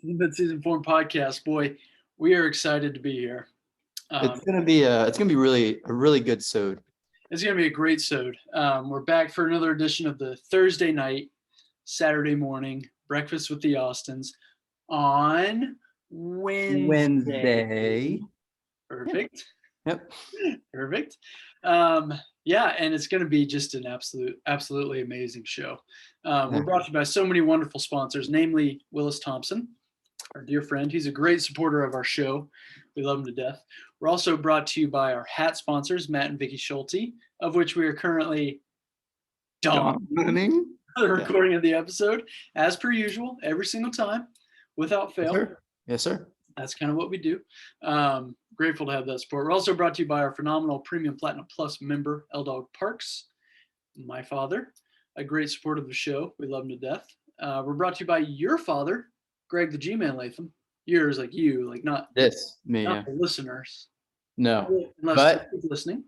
Mid-season form podcast. Boy, we are excited to be here. It's gonna be really a really good sode. It's gonna be a great sode. We're back for another edition of the Thursday night, Saturday morning breakfast with the Austins on Wednesday. Perfect. Yep. Perfect. Yeah, and it's going to be just an absolutely amazing show. We're brought to you by so many wonderful sponsors, namely Willis Thompson, our dear friend. He's a great supporter of our show. We love him to death. We're also brought to you by our hat sponsors, Matt and Vicky Schulte, of which we are currently dominating the recording of the episode, as per usual, every single time, without fail. Yes, sir. That's kind of what we do. Grateful to have that support. We're also brought to you by our phenomenal Premium Platinum Plus member, L-Dog Parks, my father, a great supporter of the show. We love him to death. We're brought to you by your father, Greg the G-Man Latham. Yours, like you, like not this, me, not the listeners. No, unless he's listening.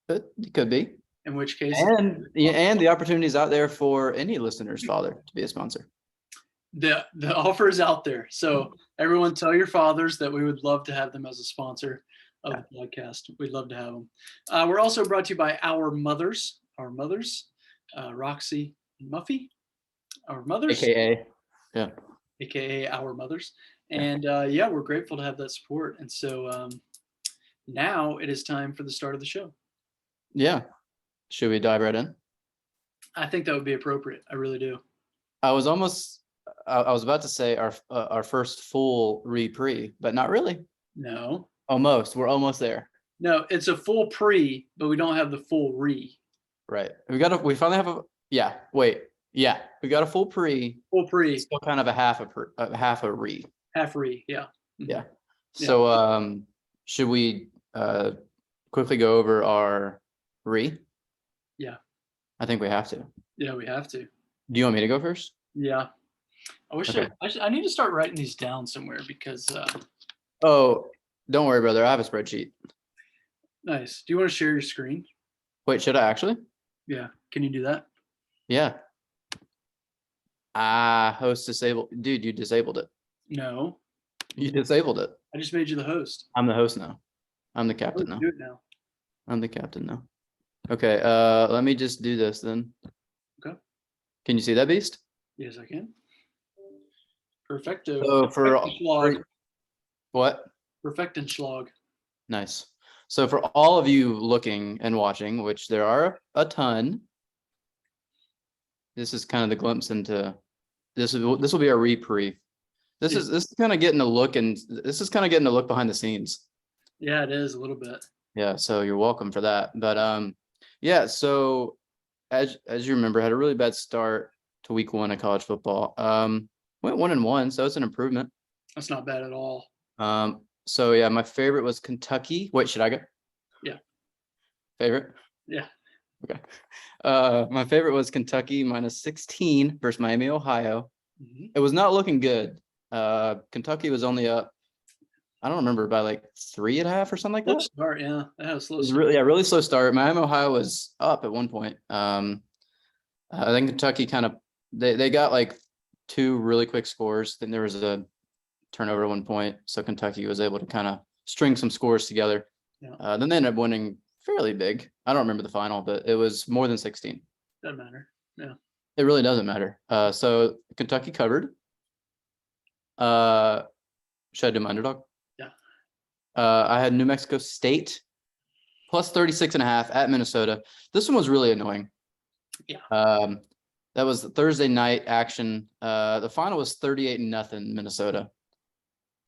But it could be. In which case, and the opportunities out there for any listener's father to be a sponsor. The offer is out there. So everyone tell your fathers that we would love to have them as a sponsor of the podcast. We'd love to have them. We're also brought to you by our mothers, Roxy and Muffy, our mothers. AKA our mothers. And we're grateful to have that support. And so now it is time for the start of the show. Yeah. Should we dive right in? I think that would be appropriate. I really do. I was about to say our first full pre, but not really. No. Almost. We're almost there. No, it's a full pre, but we don't have the full re. Right. We finally have we got a full pre. Full pre. Still kind of a half a re. Half re, yeah. Yeah. So should we quickly go over our re? Yeah. I think we have to. Yeah, we have to. Do you want me to go first? Yeah. I wish I need to start writing these down somewhere because oh, don't worry, brother. I have a spreadsheet. Nice. Do you want to share your screen? Wait, should I actually? Yeah. Can you do that? Yeah. Host disabled. Dude, you disabled it. No. You disabled it. I just made you the host. I'm the host now. I'm the captain now. Do it now. I'm the captain now. Okay, let me just do this then. Okay. Can you see that beast? Yes, I can. Perfecto. So for what? Perfectenschlag. Nice. So for all of you looking and watching, which there are a ton, this is kind of the glimpse into this will be our re-pre. This is kind of getting a look, and this is kind of getting a look behind the scenes. Yeah, it is a little bit. Yeah, so you're welcome for that. But so as you remember, had a really bad start to week 1 of college football. Went 1-1, so it's an improvement. That's not bad at all. So yeah, my favorite was Kentucky. Wait, should I go? Yeah. Favorite? Yeah. Okay. My favorite was Kentucky -16 versus Miami, Ohio. Mm-hmm. It was not looking good. Kentucky was only up, I don't remember, by like 3.5 or something like that. Start, yeah. That was slow. It was really slow start. Miami, Ohio was up at one point. I think Kentucky kind of they got like 2 really quick scores. Then there was a turnover at one point, so Kentucky was able to kind of string some scores together. Yeah. Then they ended up winning fairly big. I don't remember the final, but it was more than 16. Doesn't matter. Yeah. It really doesn't matter. So Kentucky covered. Should I do my underdog? Yeah. I had New Mexico State plus 36.5 at Minnesota. This one was really annoying. Yeah. That was the Thursday night action. The final was 38-0 Minnesota.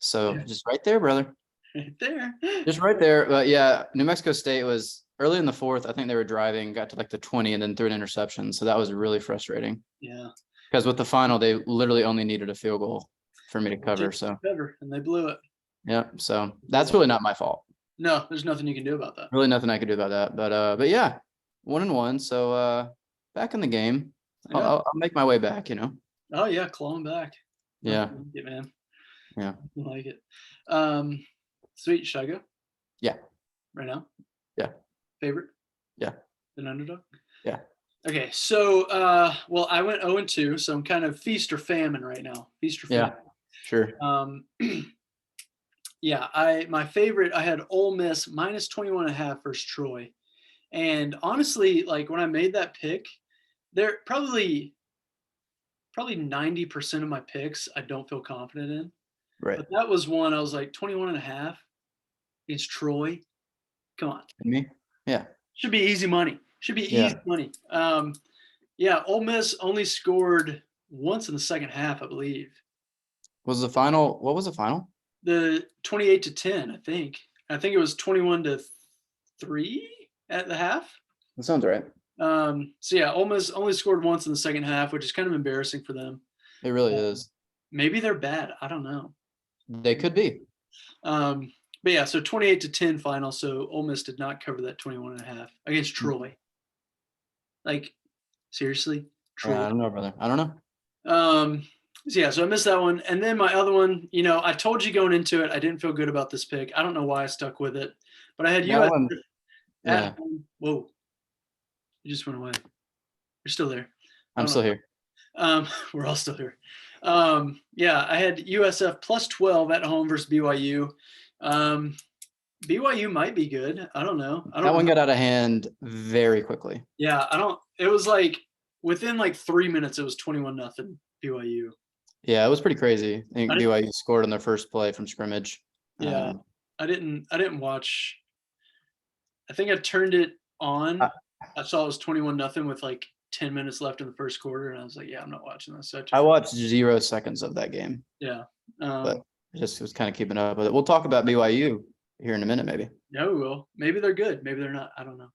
So just right there, brother. Right there. Just right there. But yeah, New Mexico State was early in the 4th. I think they were driving, got to like the 20 and then threw an interception. So that was really frustrating. Yeah. Because with the final, they literally only needed a field goal for me to cover. And they blew it. Yeah. So that's really not my fault. No, there's nothing you can do about that. Really nothing I could do about that. But yeah, 1-1. So back in the game. Yeah. I'll make my way back, Oh yeah, clawing back. Yeah. I like it, man. Yeah. I like it. Sweet, should I go? Yeah. Right now? Yeah. Favorite? Yeah. An underdog? Yeah. Okay, so I went 0-2, so I'm kind of feast or famine right now. Feast or famine. Sure. Yeah, my favorite, I had Ole Miss minus 21.5 versus Troy. And honestly, like when I made that pick, there probably 90% of my picks I don't feel confident in. Right. But that was one I was like 21.5 against Troy. Come on. Me? Yeah. Should be easy money. Should be Yeah. easy money. Yeah, Ole Miss only scored once in the second half, I believe. Was the final, what was the final? The 28-10, I think. I think it was 21-3 at the half. That sounds right. So yeah, Ole Miss only scored once in the second half, which is kind of embarrassing for them. It really is. Maybe they're bad. I don't know. They could be. But yeah, so 28-10 final. So Ole Miss did not cover that 21.5 against Troy. Like, seriously? Troy? Yeah, I don't know, brother. I don't know. So yeah, so I missed that one. And then my other one, I told you going into it, I didn't feel good about this pick. I don't know why I stuck with it, but I had That US one, at yeah, home. Whoa, you just went away. You're still there. I'm still here. We're all still here. Yeah, I had USF plus 12 at home versus BYU. BYU might be good. I don't know. That one got out of hand very quickly. Yeah, it was like within like 3 minutes, it was 21-0 BYU. Yeah, it was pretty crazy. I think BYU scored on their first play from scrimmage. Yeah, I didn't watch. I think I turned it on. I saw it was 21-0 with like 10 minutes left in the first quarter, and I was like, yeah, I'm not watching this. So I watched 0 seconds of that game. Yeah. But I just was kind of keeping up with it. We'll talk about BYU here in a minute, maybe. Yeah, we will. Maybe they're good. Maybe they're not. I don't know.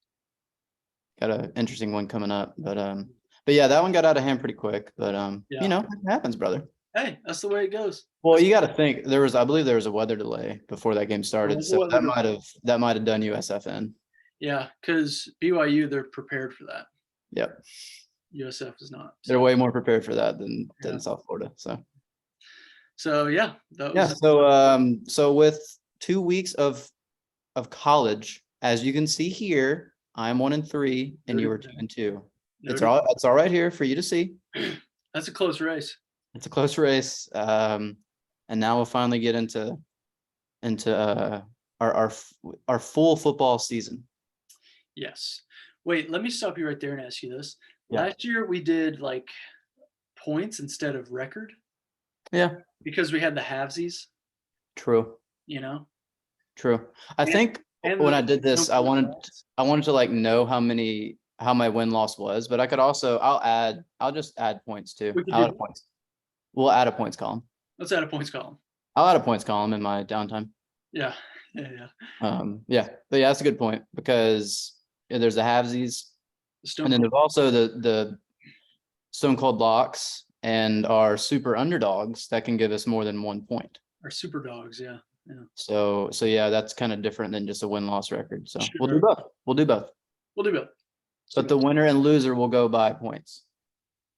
Got an interesting one coming up. But yeah, that one got out of hand pretty quick. But Yeah. it happens, brother. Hey, that's the way it goes. Well, you got to think I believe there was a weather delay before that game started. So that might have done USF in. Yeah, because BYU, they're prepared for that. Yep. USF is not. They're way more prepared for that than South Florida. So yeah. So with 2 weeks of college, as you can see here, I'm 1-3 and you were 2-2. It's all right here for you to see. That's a close race. It's a close race. And now we'll finally get into our full football season. Yes. Wait, let me stop you right there and ask you this. Yeah. Last year we did like points instead of record. Yeah. Because we had the halvesies. True. True. I think when I did this, I wanted to like know how my win-loss was, but I could also I'll just add points too. I'll add points. We'll add a points column. Let's add a points column. I'll add a points column in my downtime. Yeah. But yeah, that's a good point because there's the halvesies, and then there's also the Stone Cold Locks and our super underdogs that can give us more than 1 point. Our super dogs, yeah. So yeah, that's kind of different than just a win-loss record. So sure. We'll do both. But the winner and loser will go by points.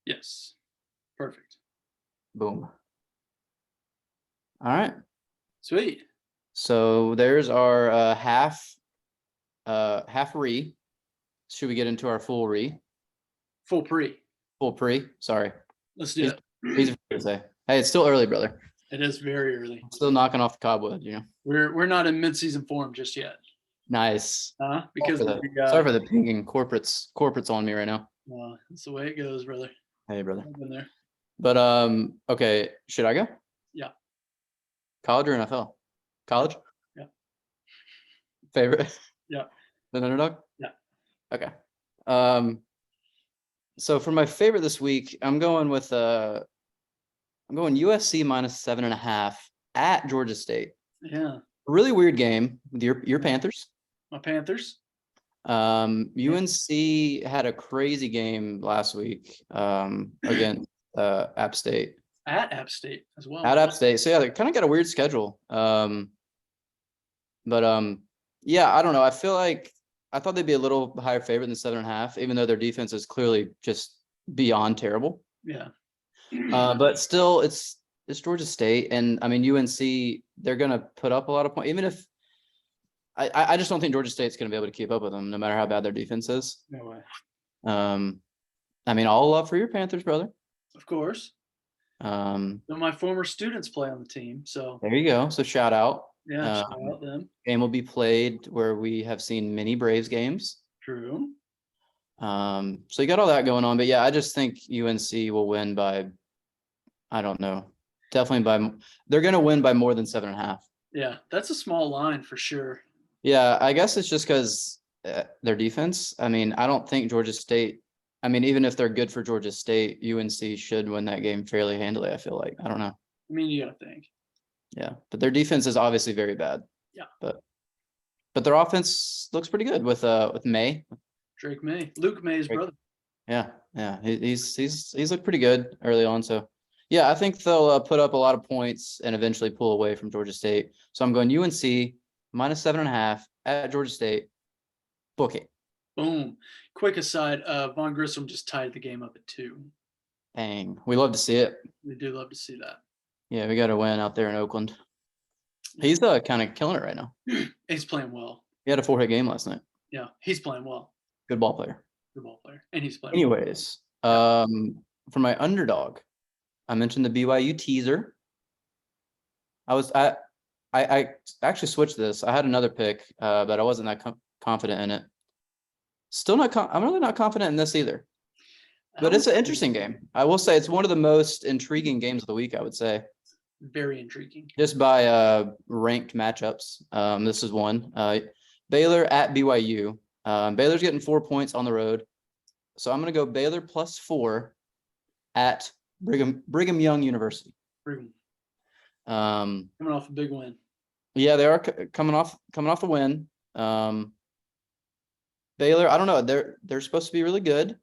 Yes. Perfect. Boom. All right. Sweet. So there's our half re. Should we get into our full re? Full pre. Sorry. Let's do it. Easy to say. Hey, it's still early, brother. It is very early. I'm still knocking off the cobwebs, We're not in mid-season form just yet. Nice. Because sorry for the pinging corporates on me right now. That's the way it goes, brother. Hey, brother. I've been there. But okay, should I go? Yeah. College or NFL? College? Yeah. Favorite? Yeah. The underdog? Yeah. Okay. So for my favorite this week, I'm going USC minus 7.5 at Georgia State. Yeah. Really weird game with your Panthers. My Panthers. UNC had a crazy game last week against App State. At App State as well. At App State. So yeah, they kind of got a weird schedule. But yeah, I don't know. I feel like I thought they'd be a little higher favorite than 7.5, even though their defense is clearly just beyond terrible. Yeah. But still, it's Georgia State, and I mean UNC. They're gonna put up a lot of points, even if I just don't think Georgia State's gonna be able to keep up with them, no matter how bad their defense is. No way. I mean, all love for your Panthers, brother. Of course. So my former students play on the team, so There you go. So shout out. yeah, shout out them. Game will be played where we have seen many Braves games. True. So you got all that going on, but yeah, I just think UNC will win by, I don't know, definitely they're going to win by more than 7.5. Yeah, that's a small line for sure. Yeah, I guess it's just because their defense. I mean, I don't think Georgia State. I mean, even if they're good for Georgia State, UNC should win that game fairly handily. I feel like. I don't know. I mean, you gotta think. Yeah, but their defense is obviously very bad. Yeah. But their offense looks pretty good with May. Drake May, Luke May's brother. Yeah, he's looked pretty good early on. So yeah, I think they'll put up a lot of points and eventually pull away from Georgia State. So I'm going UNC minus 7.5 at Georgia State. Book it. Boom. Quick aside, Von Grissom just tied the game up at 2. Dang, we love to see it. We do love to see that. Yeah, we got to win out there in Oakland. He's kind of killing it right now. He's playing well. He had a 4-hit game last night. Yeah, he's playing well. Good ball player. Good ball player, and he's playing. Anyways, for my underdog, I mentioned the BYU teaser. I actually switched this. I had another pick, but I wasn't that confident in it. Still not. I'm really not confident in this either. But it's an interesting game. I will say it's one of the most intriguing games of the week. I would say. Very intriguing. Just by ranked matchups. This is one. Baylor at BYU. Baylor's getting 4 points on the road. So I'm going to go Baylor plus 4 at Brigham Young University. Brigham. Coming off a big win. Yeah, they are coming off a win. Baylor, I don't know. They're supposed to be really good.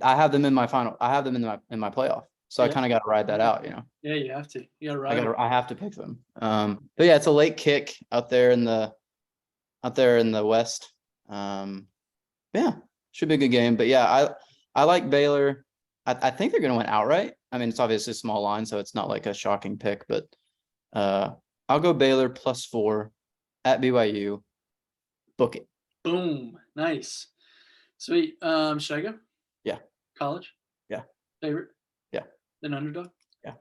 I have them in my final. I have them in my playoff. So I kind of got to ride that out, you know. Yeah, you have to. You got to ride. I have to pick them. But yeah, it's a late kick out there in the West. Yeah, should be a good game. But yeah, I like Baylor. I think they're going to win outright. I mean, it's obviously a small line, so it's not like a shocking pick. But I'll go Baylor plus 4 at BYU. Book it. Boom. Nice. Sweet. Should I go? Yeah. College? Yeah. Favorite? Yeah. Then underdog? Yeah.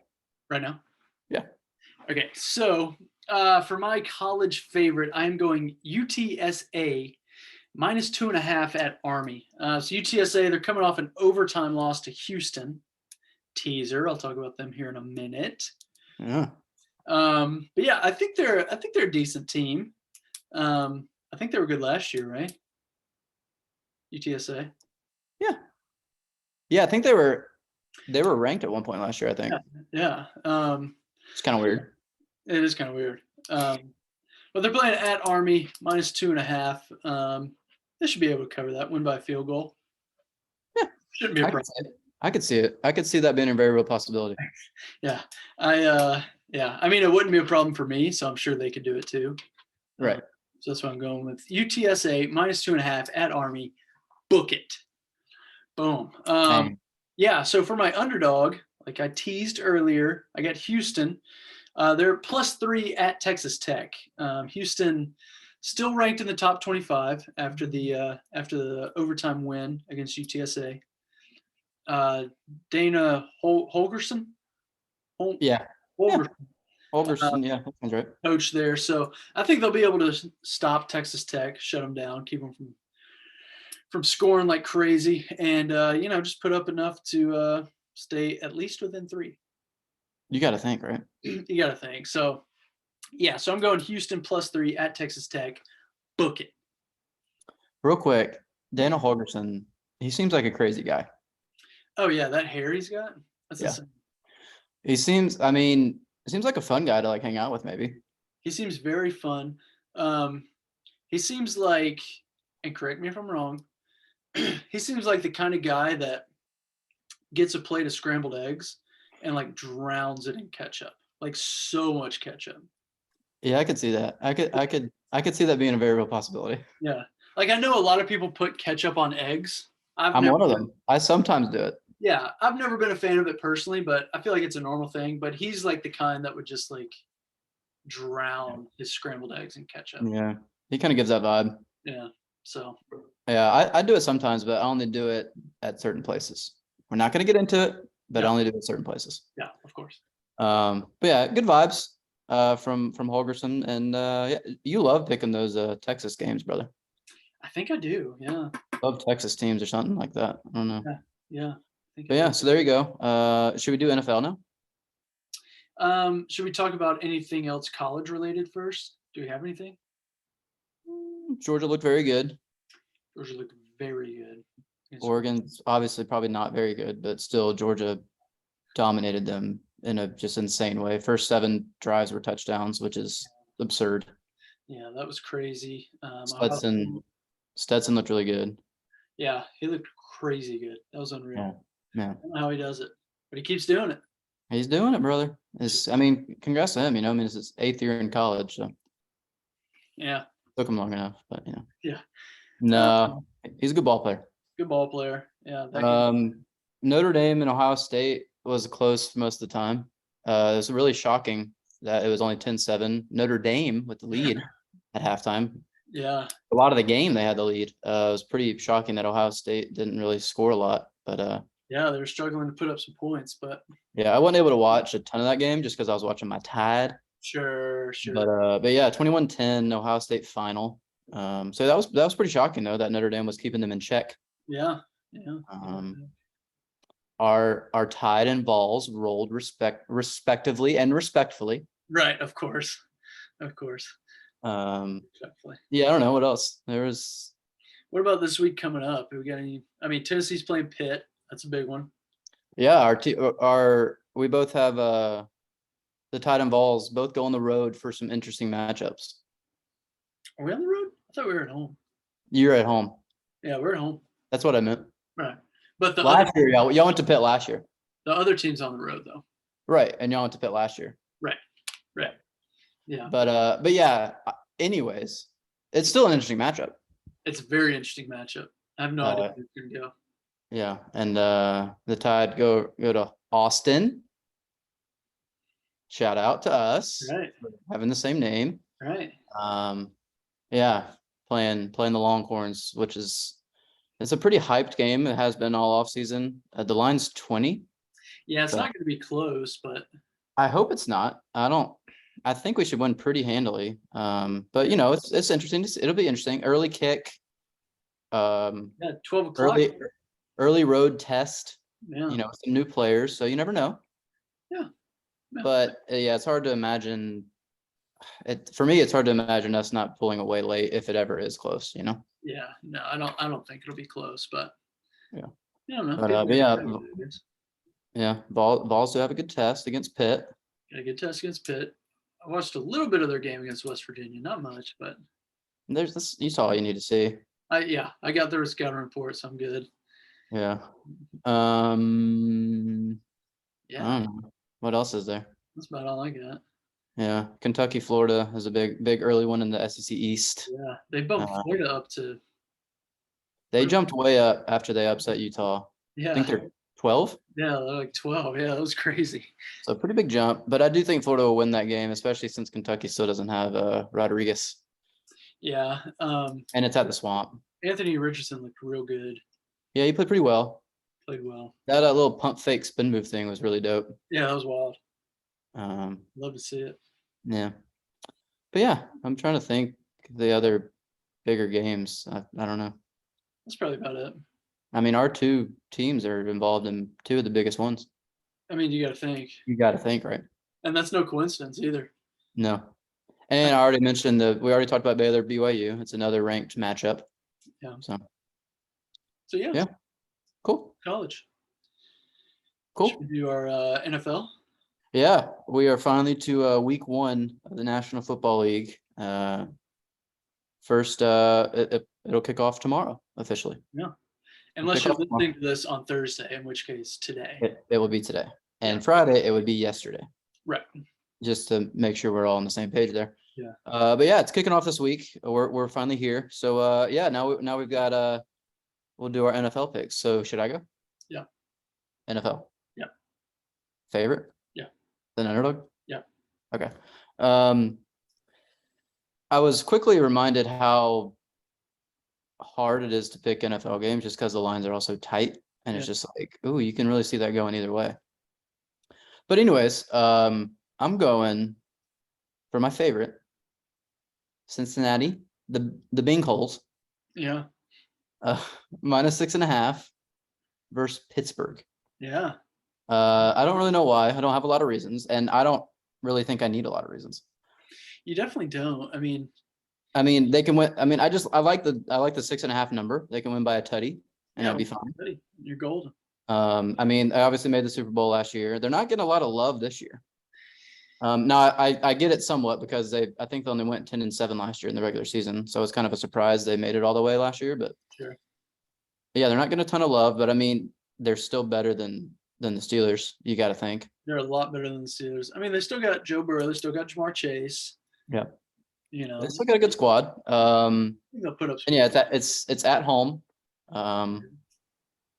Right now? Yeah. Okay. So for my college favorite, I'm going UTSA minus 2.5 at Army. So UTSA, they're coming off an overtime loss to Houston. Teaser. I'll talk about them here in a minute. Yeah. But yeah, I think they're a decent team. I think they were good last year, right? UTSA. Yeah. Yeah, I think they were ranked at one point last year, I think. Yeah. It's kind of weird. It is kind of weird. But they're playing at Army minus 2.5. They should be able to cover that, win by a field goal. Yeah. Shouldn't be a problem. I could see it. I could see that being a very real possibility. Yeah. I mean, it wouldn't be a problem for me, so I'm sure they could do it too. Right. So that's what I'm going with. UTSA minus 2.5 at Army. Book it. Boom. Yeah. So for my underdog, like I teased earlier, I got Houston. They're plus 3 at Texas Tech. Houston still ranked in the top 25 after the overtime win against UTSA. Dana Holgerson. Yeah. Holgerson. Holgerson, yeah, that sounds right. Coach there. So I think they'll be able to stop Texas Tech, shut them down, keep them from scoring like crazy, and just put up enough to stay at least within 3. You got to think, right? You got to think. So yeah, so I'm going Houston plus 3 at Texas Tech. Book it. Real quick, Dana Holgerson, he seems like a crazy guy. Oh yeah, that hair he's got. That's insane. He seems like a fun guy to like hang out with, maybe. He seems very fun. He seems like, and correct me if I'm wrong, he seems like the kind of guy that gets a plate of scrambled eggs and like drowns it in ketchup, like so much ketchup. Yeah, I could see that. I could see that being a very real possibility. Yeah, like I know a lot of people put ketchup on eggs. I'm one of them. I sometimes do it. Yeah, I've never been a fan of it personally, but I feel like it's a normal thing. But he's like the kind that would just like drown his scrambled eggs in ketchup. Yeah, he kind of gives that vibe. Yeah, so. Yeah, I do it sometimes, but I only do it at certain places. We're not going to get into it, but Yeah. I only do it in certain places. Yeah, of course. But yeah, good vibes from Holgerson, and yeah, you love picking those Texas games, brother. I think I do. Yeah. Love Texas teams or something like that. I don't know. Yeah. Yeah. I think But I yeah, do. so there you go. Should we do NFL now? Should we talk about anything else college related first? Do we have anything? Georgia looked very good. Georgia looked very good. Oregon's obviously probably not very good, but still Georgia dominated them in a just insane way. First 7 drives were touchdowns, which is absurd. Yeah, that was crazy. Stetson looked really good. Yeah, he looked crazy good. That was unreal. Yeah. I don't know how he does it, but he keeps doing it. He's doing it, brother. I mean, congrats to him. I mean, it's his 8th year in college, so Yeah. took him long enough, but Yeah. No, he's a good ball player. Good ball player. Yeah. Notre Dame and Ohio State was close for most of the time. It was really shocking that it was only 10-7. Notre Dame with the lead at halftime. Yeah. A lot of the game they had the lead. It was pretty shocking that Ohio State didn't really score a lot, but yeah, they were struggling to put up some points, but yeah, I wasn't able to watch a ton of that game just because I was watching my Tide. Sure. But yeah, 21-10 Ohio State final. So that was pretty shocking though that Notre Dame was keeping them in check. Yeah. Yeah. Our Tide and Vols rolled respectively and respectfully. Right, of course. Yeah, I don't know what else. What about this week coming up? We got any? I mean, Tennessee's playing Pitt. That's a big one. Yeah, we both have the Tide and Vols both go on the road for some interesting matchups. Are we on the road? I thought we were at home. You're at home. Yeah, we're at home. That's what I meant. Right. But last year, y'all went to Pitt last year. The other team's on the road though. Right, and y'all went to Pitt last year. Right. Yeah. But yeah. Anyways, it's still an interesting matchup. It's a very interesting matchup. I have no idea who's gonna go. Yeah, and the Tide go to Austin. Shout out to us. Right. Having the same name. Right. Yeah, playing the Longhorns, which it's a pretty hyped game. It has been all off season. The line's 20. Yeah, it's not going to be close, but I hope it's not. I think we should win pretty handily. But it's interesting to see. It'll be interesting. Early kick. Yeah, 12 o'clock. Early road test. Yeah. Some new players, so you never know. Yeah. But yeah, it's hard to imagine. For me, it's hard to imagine us not pulling away late if it ever is close. Yeah. No, I don't think it'll be close, but yeah. I don't know. But yeah. Vols do have a good test against Pitt. Got a good test against Pitt. I watched a little bit of their game against West Virginia, not much, but there's this. You saw all you need to see. I got their scouting report, so I'm good. Yeah. Yeah. I don't know. What else is there? That's about all I got. Yeah, Kentucky, Florida is a big early one in the SEC East. Yeah, they bumped Florida up to. They jumped way up after they upset Utah. Yeah, I think they're 12. Yeah, they're like 12. Yeah, that was crazy. So a pretty big jump, but I do think Florida will win that game, especially since Kentucky still doesn't have Rodriguez. Yeah. And it's at the Swamp. Anthony Richardson looked real good. Yeah, he played pretty well. Played well. That little pump fake spin move thing was really dope. Yeah, that was wild. Love to see it. Yeah. But yeah, I'm trying to think the other bigger games. I don't know. That's probably about it. I mean, our 2 teams are involved in 2 of the biggest ones. I mean, you got to think. You got to think, right? And that's no coincidence either. No. And I already mentioned we already talked about Baylor BYU. It's another ranked matchup. Yeah. So yeah. Yeah. Cool. College. Cool. Should we do our NFL? Yeah, we are finally to week 1 of the National Football League. First, it'll kick off tomorrow officially. Yeah. Unless you're listening to this on Thursday, in which case today. It will be today. And Friday, it would be yesterday. Right. Just to make sure we're all on the same page there. Yeah. But yeah, it's kicking off this week. We're finally here. So yeah, now we've got we'll do our NFL picks. So should I go? Yeah. NFL. Yeah. Favorite? Yeah. Then underdog? Yeah. Okay. I was quickly reminded how hard it is to pick NFL games just because the lines are all so tight. And it's just like, ooh, you can really see that going either way. But anyways, I'm going for my favorite, Cincinnati, the Bengals, Yeah. minus 6.5 versus Pittsburgh. Yeah. I don't really know why. I don't have a lot of reasons, and I don't really think I need a lot of reasons. You definitely don't. I mean, they can win. I mean, I like the 6.5 number. They can win by a tutty, and that'd be fine. Buddy, you're golden. I mean, I obviously made the Super Bowl last year. They're not getting a lot of love this year. Now I get it somewhat because I think they only went 10-7 last year in the regular season, so it's kind of a surprise they made it all the way last year. But Sure. yeah, they're not getting a ton of love, but I mean, they're still better than the Steelers. You got to think They're a lot better than the Steelers. They still got Joe Burrow. They still got Jamar Chase. Yeah. You know, They still got a good squad. I think they'll put up. And yeah, it's at home.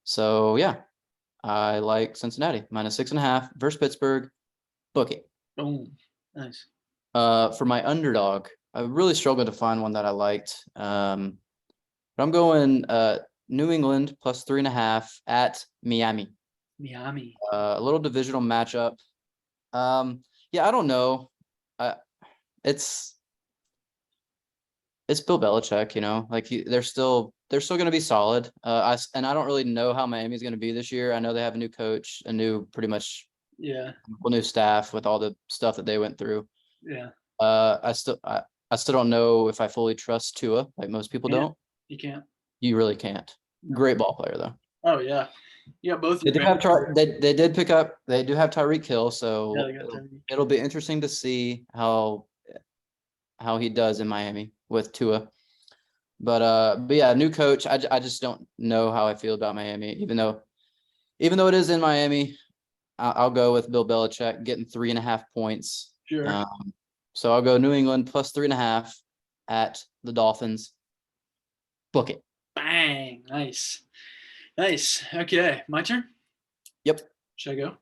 So yeah, I like Cincinnati minus 6.5 versus Pittsburgh. Book it. Boom. Nice. For my underdog, I really struggled to find one that I liked. But I'm going New England plus 3.5 at Miami. Miami. A little divisional matchup. Yeah, I don't know. It's Bill Belichick, you know, like they're still going to be solid. I don't really know how Miami's going to be this year. I know they have a new coach, a new pretty much new staff with all the stuff that they went through. Yeah. I still don't know if I fully trust Tua, like most people don't. You can't. You really can't. Great ball player though. Oh yeah. Yeah, both. They do have they did pick up. They do have Tyreek Hill, so it'll be interesting to see how he does in Miami with Tua. But yeah, new coach. I just don't know how I feel about Miami, even though it is in Miami. I'll go with Bill Belichick getting 3.5 points. Sure. So I'll go New England plus 3.5 at the Dolphins. Book it. Bang. Nice. Okay. My turn? Yep. Should I go?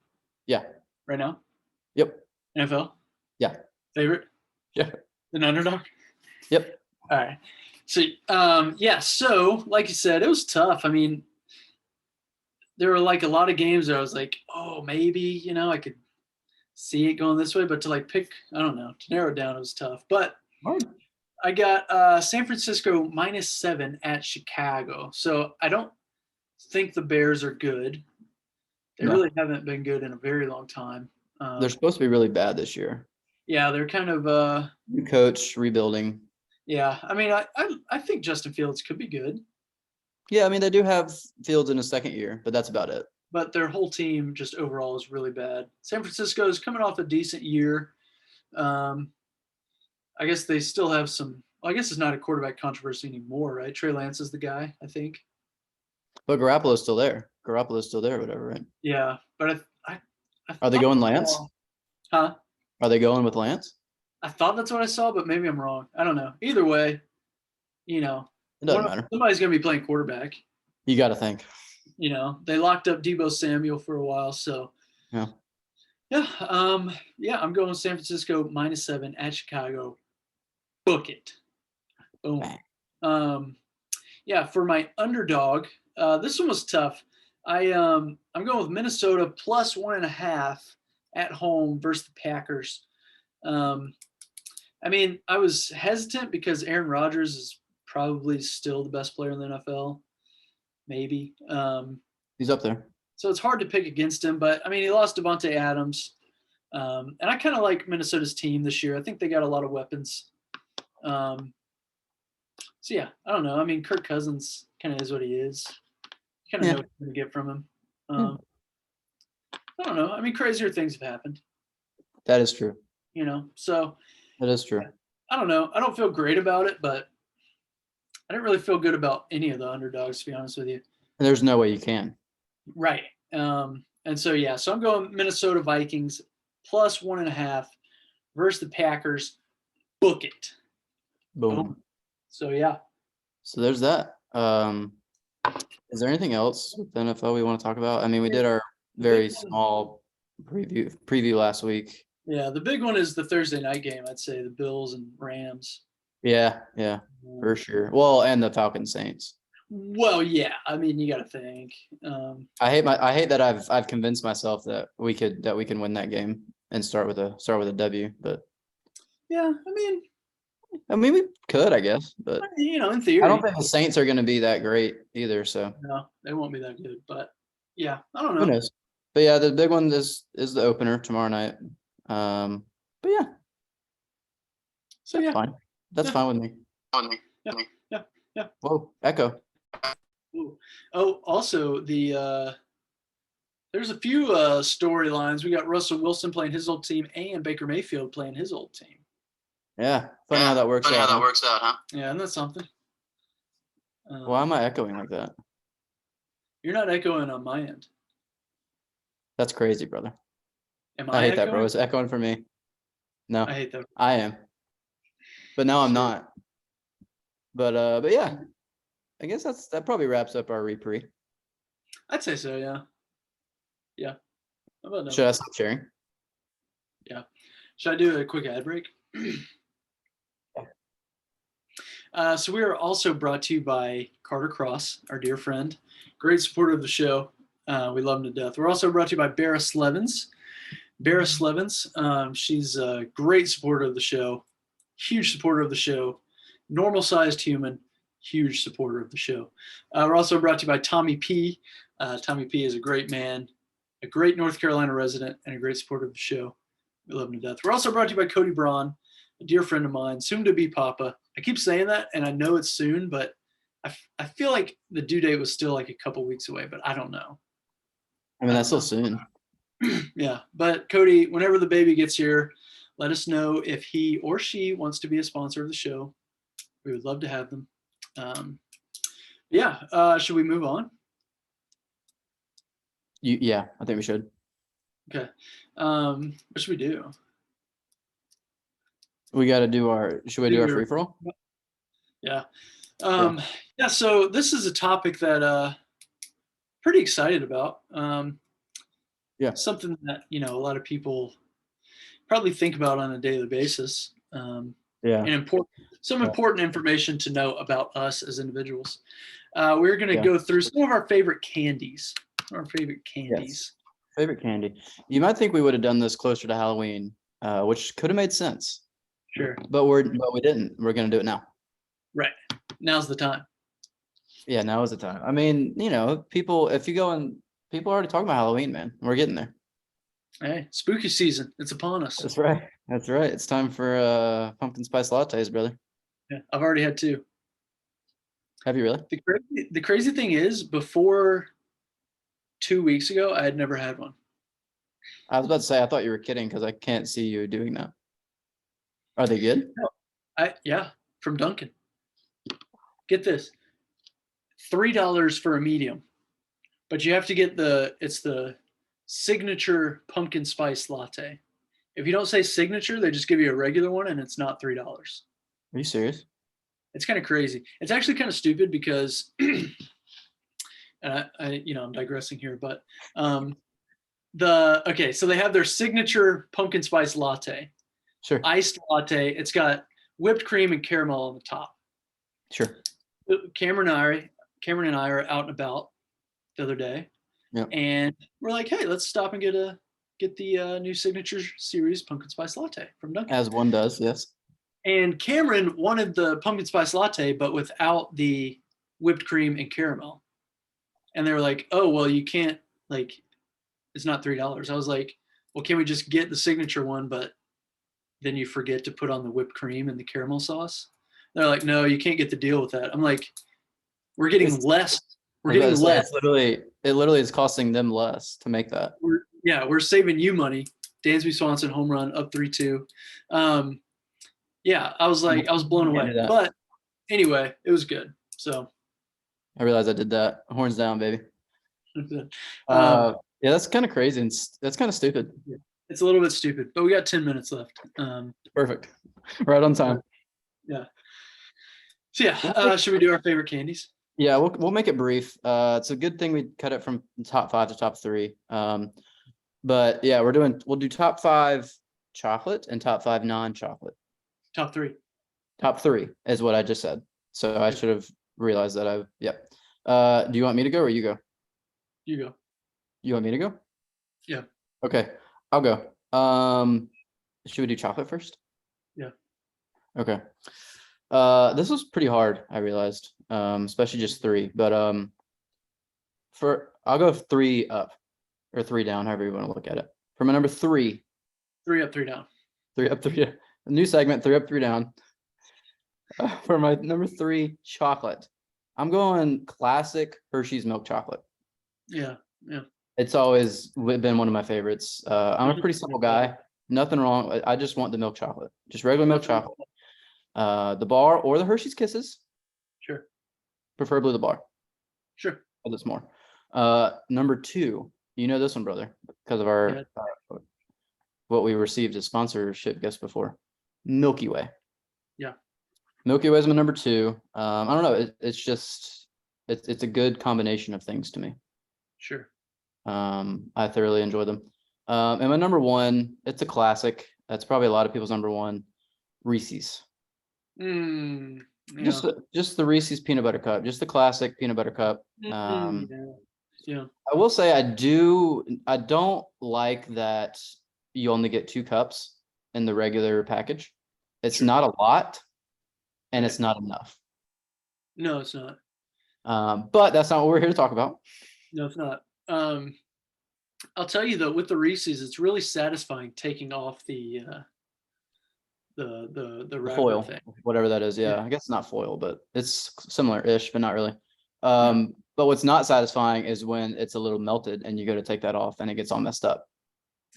Yeah. Right now? Yep. NFL? Yeah. Favorite? Yeah. An underdog? Yep. All right. So, so like you said, it was tough. There were like a lot of games where I was like, oh, maybe, I could see it going this way, but to pick, I don't know, to narrow it down, it was tough. But I got San Francisco -7 at Chicago. So I don't think the Bears are good. They really haven't been good in a very long time. They're supposed to be really bad this year. Yeah, they're kind of new coach, rebuilding. Yeah, I think Justin Fields could be good. Yeah, they do have Fields in his second year, but that's about it. But their whole team just overall is really bad. San Francisco is coming off a decent year. I guess they still have some. Well, I guess it's not a quarterback controversy anymore, right? Trey Lance is the guy, I think. But Garoppolo's still there. Whatever, right? Yeah, but I are they going Lance? Huh? Are they going with Lance? I thought that's what I saw, but maybe I'm wrong. I don't know. Either way, it doesn't matter. Somebody's going to be playing quarterback. You got to think. They locked up Deebo Samuel for a while, so yeah. Yeah, I'm going San Francisco -7 at Chicago. Book it. Boom. Yeah, for my underdog, this one was tough. I'm going with Minnesota plus 1.5 at home versus the Packers. I was hesitant because Aaron Rodgers is probably still the best player in the NFL. Maybe. He's up there. So it's hard to pick against him, but he lost Devontae Adams. And I kind of like Minnesota's team this year. I think they got a lot of weapons. So yeah, I don't know. Kirk Cousins kind of is what he is. You kind of know what you're going to get from him. I don't know. Crazier things have happened. That is true. So. That is true. I don't know. I don't feel great about it, but I didn't really feel good about any of the underdogs, to be honest with you. And there's no way you can. Right. And so, yeah, so I'm going Minnesota Vikings plus 1.5 versus the Packers. Book it. Boom. So, yeah. So there's that. Is there anything else with the NFL we want to talk about? We did our very small preview last week. Yeah, the big one is the Thursday night game, I'd say, the Bills and Rams. Yeah, for sure. Well, and the Falcons Saints. Well, yeah. I mean, you got to think. I hate that I've convinced myself that we can win that game and start with a W. But Yeah, I mean, we could, I guess, but in I don't theory, think the Saints are going to be that great either. So no, they won't be that good. But yeah, I don't who know. knows? But yeah, the big one is the opener tomorrow night. But yeah, So that's yeah, fine. That's yeah, fine with me. yeah, yeah, yeah. Whoa, echo. Ooh. Oh, also there's a few storylines. We got Russell Wilson playing his old team and Baker Mayfield playing his old team. Yeah, funny how that works out. Huh? Yeah, and that's something. Why am I echoing like that? You're not echoing on my end. That's crazy, brother. Am I I hate that, bro. echoing? It's echoing for me. No, I hate that. I am. But now I'm not. But yeah, I guess that probably wraps up our repre. I'd say so. Yeah. Yeah. How about Should that? I stop sharing? Yeah. Should I do a quick ad break? So we are also brought to you by Carter Cross, our dear friend, great supporter of the show. We love him to death. We're also brought to you by Barra Slevins. Barra Slevins, she's a great supporter of the show, huge supporter of the show, normal-sized human, huge supporter of the show. We're also brought to you by Tommy P. Tommy P is a great man, a great North Carolina resident, and a great supporter of the show. We love him to death. We're also brought to you by Cody Braun, a dear friend of mine, soon to be Papa. I keep saying that, and I know it's soon, but I feel like the due date was still like a couple weeks away, but I don't know. I mean, that's still soon. Yeah, but Cody, whenever the baby gets here, let us know if he or she wants to be a sponsor of the show. We would love to have them. Should we move on? Yeah, I think we should. Okay. What should we do? We got to do our. Should we do our free for all? Yeah. So this is a topic that pretty excited about. Yeah. Something that a lot of people probably think about on a daily basis. Yeah. And important information to know about us as individuals. We're going to go through some of our favorite candies. Yes. Favorite candy. You might think we would have done this closer to Halloween, which could have made sense. Sure. But we didn't. We're going to do it now. Right. Now's the time. Yeah, now is the time. I mean, people, if you go and people are already talking about Halloween, man. We're getting there. Hey, spooky season. It's upon us. That's right. That's right. It's time for pumpkin spice lattes, brother. Yeah, I've already had 2. Have you really? The crazy thing is, before 2 weeks ago, I had never had one. I was about to say, I thought you were kidding because I can't see you doing that. Are they good? No, from Dunkin'. Get this, $3 for a medium, but you have to get it's the signature pumpkin spice latte. If you don't say signature, they just give you a regular one, and it's not $3. Are you serious? It's kind of crazy. It's actually kind of stupid because, and I'm digressing here, but so they have their signature pumpkin spice latte, Sure. iced latte. It's got whipped cream and caramel on the top. Sure. Cameron and I are out and about the other day, and we're like, hey, let's stop and get the new signature series pumpkin spice latte from Dunkin'. As one does, yes. And Cameron wanted the pumpkin spice latte, but without the whipped cream and caramel. And they were like, oh, well, you can't, it's not $3. I was like, well, can we just get the signature one, but then you forget to put on the whipped cream and the caramel sauce? They're like, no, you can't get the deal with that. I'm like, we're getting less. We're getting less. It literally is costing them less to make that. We're saving you money. Dansby Swanson home run up 3-2. I was blown away. But anyway, it was good. So I realized I did that. Horns down, baby. Yeah, that's kind of crazy and that's kind of stupid. It's a little bit stupid, but we got 10 minutes left. Perfect. Right on time. Yeah. So should we do our favorite candies? Yeah, we'll make it brief. It's a good thing we cut it from top 5 to top 3. But yeah, we'll do top 5 chocolate and top 5 non-chocolate. Top 3. Top 3 is what I just said. So I should have realized that. Do you want me to go or you go? You go. You want me to go? Yeah. Okay, I'll go. Should we do chocolate first? Yeah. Okay. This was pretty hard, I realized. Especially just three. But I'll go three up or three down, however you want to look at it. For my number three. 3 up, 3 down. Three up, three down. A new segment, three up, three down. For my number three, chocolate. I'm going classic Hershey's milk chocolate. Yeah. Yeah. It's always been one of my favorites. I'm a pretty simple guy. Nothing wrong. I just want the milk chocolate, just regular milk chocolate. The bar or the Hershey's Kisses, Sure. preferably the bar. Sure. That's more. Number two, you know this one, brother, because of our what we received as sponsorship gifts before. Milky Way. Yeah. Milky Way is my number two. I don't know. It's just it's a good combination of things to me. Sure. I thoroughly enjoy them. And my number one, it's a classic. That's probably a lot of people's number one, Reese's. Yeah. Just the Reese's peanut butter cup, just the classic peanut butter cup. Yeah. I will say I don't like that you only get 2 cups in the regular package. It's Sure. not a lot and it's not enough. No, it's not. But that's not what we're here to talk about. No, it's not. I'll tell you though, with the Reese's, it's really satisfying taking off the wrapper Foil, thing. whatever that is. Yeah, I guess it's not foil, but it's similar-ish, but not really. But what's not satisfying is when it's a little melted and you go to take that off and it gets all messed up.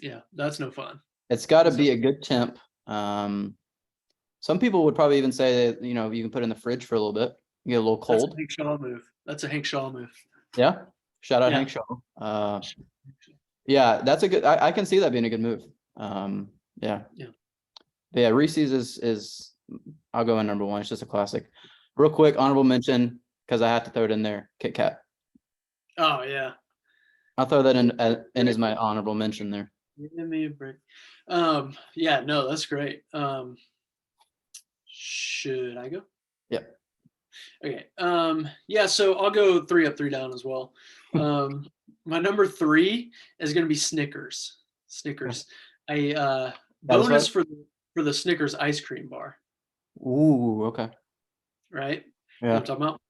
Yeah, that's no fun. It's got to be a good temp. Some people would probably even say that, you can put it in the fridge for a little bit, you get a little cold. That's a Hank Shaw move. That's a Hank Shaw move. Yeah. Shout out Hank Shaw. Yeah, that's a good, I can see that being a good move. Yeah. Yeah, Reese's is I'll go in number one. It's just a classic. Real quick, honorable mention, because I have to throw it in there, Kit Kat. Oh yeah. I'll throw that in as my honorable mention there. Give me a break. Yeah, no, that's great. Should I go? Yep. Okay. Yeah, so I'll go 3 up, 3 down as well. My number 3 is gonna be Snickers. Snickers. A bonus for the Snickers ice cream bar. Ooh, okay. Right? Yeah. You know what I'm talking about?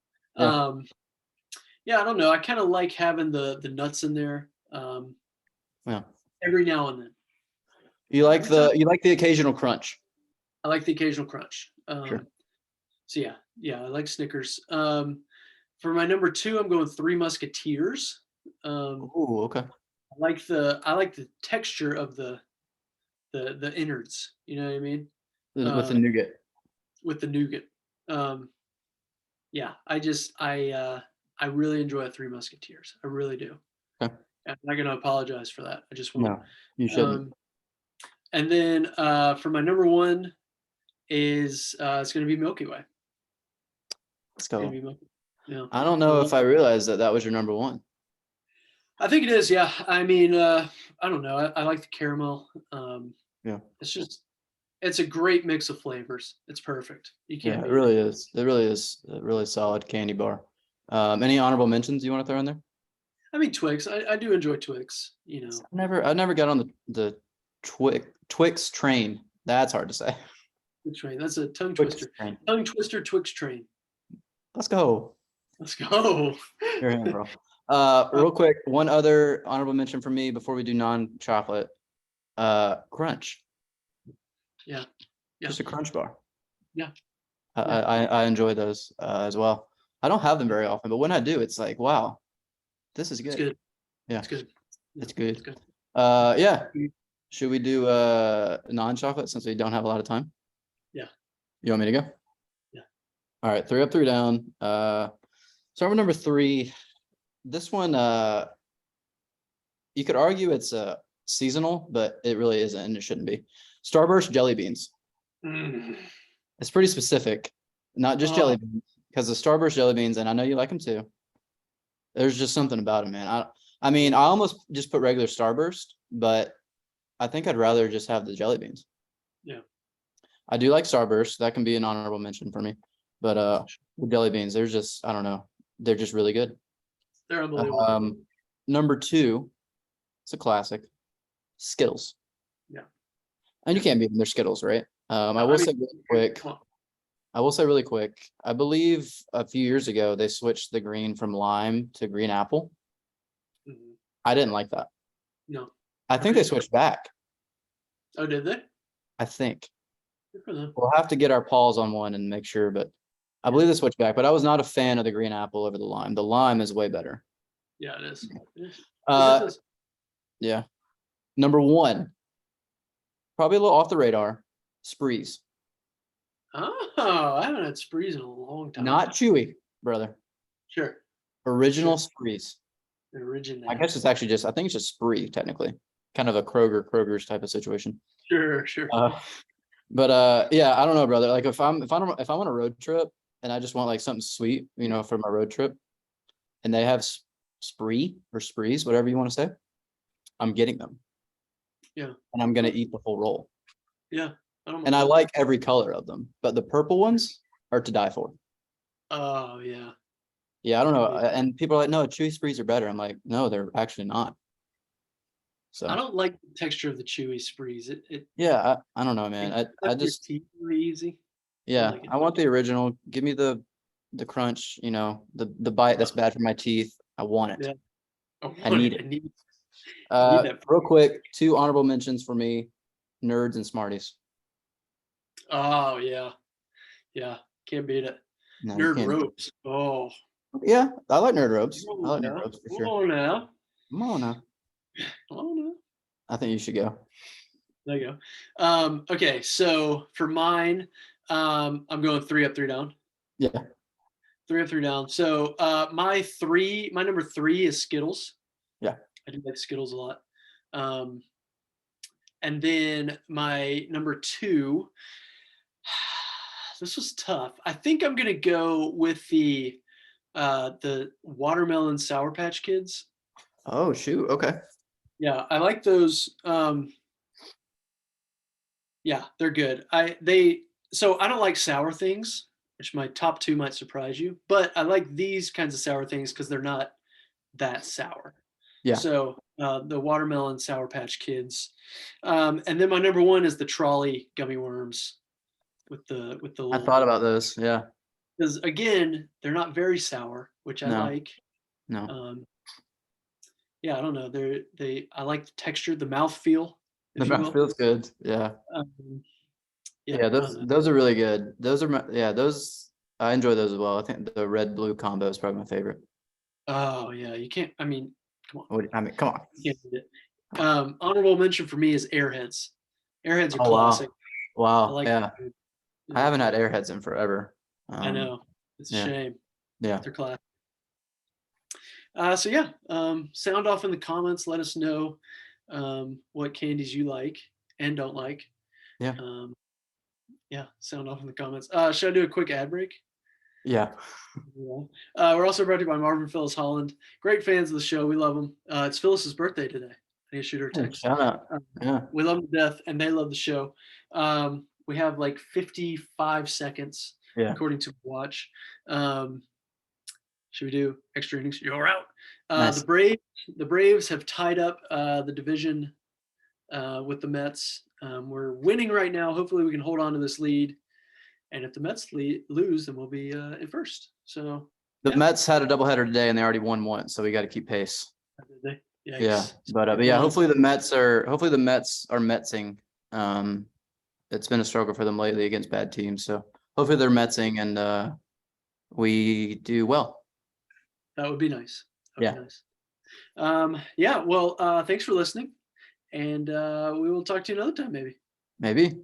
Yeah, I don't know. I kind of like having the nuts in there. Yeah. Every now and then. You like the occasional crunch. I like the occasional crunch. Sure. So yeah, I like Snickers. For my number 2, I'm going Three Musketeers. Ooh, okay. I like the texture of the innards. You know what I mean? With the nougat. With the nougat. Yeah, I really enjoy Three Musketeers. I really do. Okay. I'm not going to apologize for that. I just want. No, you shouldn't. And then for my number 1 is it's going to be Milky Way. Let's go. Yeah. I don't know if I realized that was your number 1. I think it is. Yeah. I mean, I don't know. I like the caramel. Yeah. It's a great mix of flavors. It's perfect. You can't. Yeah, it really is. It really is a really solid candy bar. Any honorable mentions you want to throw in there? I mean, Twix. I do enjoy Twix. I never got on the Twix train. That's hard to say. The train. That's a tongue Twix twister. train. Tongue twister Twix train. Let's go. Let's go. Your hand, bro. Real quick, one other honorable mention for me before we do non-chocolate. Crunch. Yeah. Just a crunch bar. Yeah. I enjoy those as well. I don't have them very often, but when I do, it's like, wow, this is good. It's good. Yeah. It's good. It's good. It's good. Yeah. Should we do non-chocolate since we don't have a lot of time? Yeah. You want me to go? Yeah. All right, 3 up, 3 down. Start with number 3. This one, you could argue it's seasonal, but it really isn't, and it shouldn't be. Starburst jelly beans. It's pretty specific, not just jelly beans, because the Starburst jelly beans, and I know you like them too. There's just something about them, man. I mean, I almost just put regular Starburst, but I think I'd rather just have the jelly beans. Yeah. I do like Starburst. That can be an honorable mention for me. But the jelly beans, there's just, I don't know. they're just really good. They're unbelievable. Number 2, it's a classic, Skittles. Yeah. And you can't beat them, they're Skittles, right? I will say really quick, I believe a few years ago they switched the green from lime to green apple. Mhm. I didn't like that. No. I think they switched back. Oh, did they? I think. Good for them. We'll have to get our paws on one and make sure, but I believe they switched back. But I was not a fan of the green apple over the lime. The lime is way better. Yeah, it is. Yeah. Number 1, probably a little off the radar, Sprees. Oh, I haven't had Sprees in a long time. Not chewy, brother. Sure. Original Sprees. The original. I guess it's actually I think it's just Spree, technically. Kind of a Kroger's type of situation. Sure. But yeah, I don't know, brother. Like if I'm on a road trip and I just want like something sweet, for my road trip, and they have Spree or Sprees, whatever you want to say, I'm getting them. Yeah. And I'm gonna eat the whole roll. Yeah. And I like every color of them, but the purple ones are to die for. Oh yeah. Yeah, I don't know. And people are like, no, chewy Sprees are better. I'm like, no, they're actually not. So I don't like the texture of the chewy Sprees. Yeah, I don't know, man. I just teeth really easy. Yeah, like I want the original. Give me the crunch, the bite that's bad for my teeth. I want it. Yeah. I need it. I need that. Real quick, 2 honorable mentions for me, Nerds and Smarties. Oh yeah. Yeah. Can't beat it. No, you Nerd can't. ropes. Oh. Yeah, I like Nerd Ropes. I like Yeah. Nerd Ropes for sure. Oh now. Come on now. Oh no. I think you should go. There you go. Okay, so for mine, I'm going 3 up, 3 down. Yeah. 3 up, 3 down. So my number 3 is Skittles. Yeah. I do like Skittles a lot. And then my number 2, this was tough. I think I'm gonna go with the watermelon Sour Patch Kids. Oh shoot. Okay. Yeah, I like those. Yeah, they're good. So I don't like sour things, which my top 2 might surprise you, but I like these kinds of sour things because they're not that sour. Yeah. So the watermelon Sour Patch Kids, and then my number 1 is the Trolley gummy worms with the. I thought about those. Yeah. Because again, they're not very sour, which I like. No. Yeah, I don't know. I like the texture, the mouthfeel. The mouth feels good. Yeah. Yeah, those are really good. Those I enjoy those as well. I think the red blue combo is probably my favorite. Oh yeah, you can't. I mean, come on. Come on. You can't beat it. Honorable mention for me is Airheads. Airheads are classic. Wow. Yeah. I haven't had Airheads in forever. I know. It's a shame. Yeah. They're classic. So yeah, sound off in the comments. Let us know what candies you like and don't like. Yeah. Yeah, sound off in the comments. Should I do a quick ad break? Yeah. We're also brought to you by Marvin Phyllis Holland. Great fans of the show. We love them. It's Phyllis's birthday today. I need to shoot her a text. Shout out. Yeah. We love them to death, and they love the show. We have like 55 seconds, according to watch. Should we do extra innings? You're out. Nice. The Braves have tied up the division with the Mets. We're winning right now. Hopefully, we can hold on to this lead. And if the Mets lose, then we'll be in first. So the Mets had a doubleheader today, and they already won one. So we got to keep pace. Yeah, but yeah, hopefully the Mets are Metsing. It's been a struggle for them lately against bad teams. So hopefully they're Metsing, and we do well. That would be nice. Be nice. Yeah. Well, thanks for listening, and we will talk to you another time, maybe. Maybe.